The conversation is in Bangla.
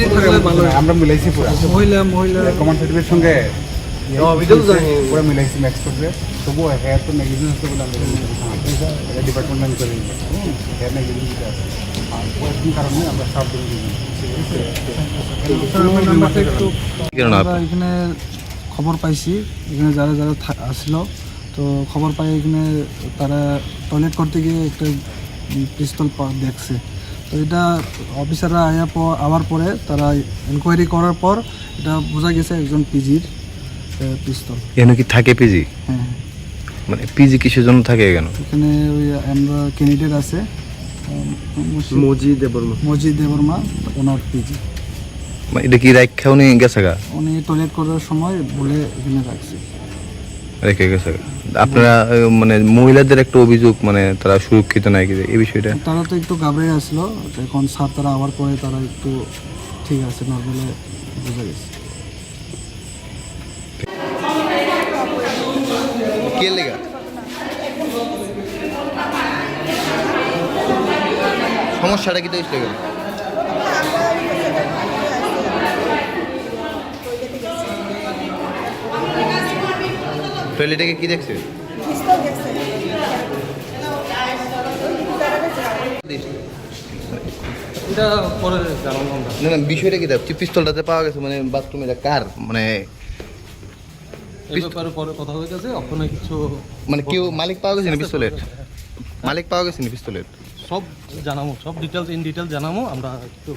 এখানে থাকলে ভালো। আমরা মিলাইছি পুরো মহিলা মহিলা কমান্ড সার্টিফিকেট সঙ্গে ভিডিও তো জানি পুরো মিলাইছি ম্যাক্স করে তবুও হ্যাঁ তো নেগেটিভ আছে বলে আমরা ডিপার্টমেন্ট আমি করে নিই হ্যাঁ নেগেটিভ আছে আর ওই কারণে আমরা সব দিন দিই আমরা এখানে খবর পাইছি এখানে যারা যারা আসলো তো খবর পাই এখানে তারা টয়লেট করতে গিয়ে একটা পিস্তল দেখছে তো এটা অফিসাররা আওয়ার পরে তারা এনকোয়ারি করার পর এটা বোঝা গেছে একজন পিজির পিস্তল। এখানে কি থাকে পিজি? হ্যাঁ, মানে পিজি কিসের জন্য থাকে কেন? এখানে ওই আমরা ক্যান্ডিডেট আছে মজি দেবর্মা ওনার পিজি। মানে এটা কি রাখা উনি গেছে গা? উনি টয়লেট করার সময় বলে এখানে রাখছে রেখে গেছে গা। আপনারা মানে মহিলাদের একটা অভিযোগ মানে তারা সুরক্ষিত নাই কি এই বিষয়টা? তারা তো একটু ঘাবড়ে আসলো এখন স্যার তারা আবার পরে তারা একটু ঠিক আছে নর্মালে বোঝা গেছে। কে লেগা সমস্যাটা কি তো হইছে গেল? টয়লেটে কি দেখছে? এটা পরে জানাবো আমরা। না না বিষয়টা কি দেখছি পিস্তলটাতে পাওয়া গেছে মানে বাথরুমে কার মানে এই ব্যাপারে পরে কথা হয়ে গেছে ওখানে কিছু মানে কেউ মালিক পাওয়া গেছে না পিস্তলের? মালিক পাওয়া গেছে না পিস্তলের? সব জানাবো সব ডিটেলস ইন ডিটেলস জানাবো আমরা একটু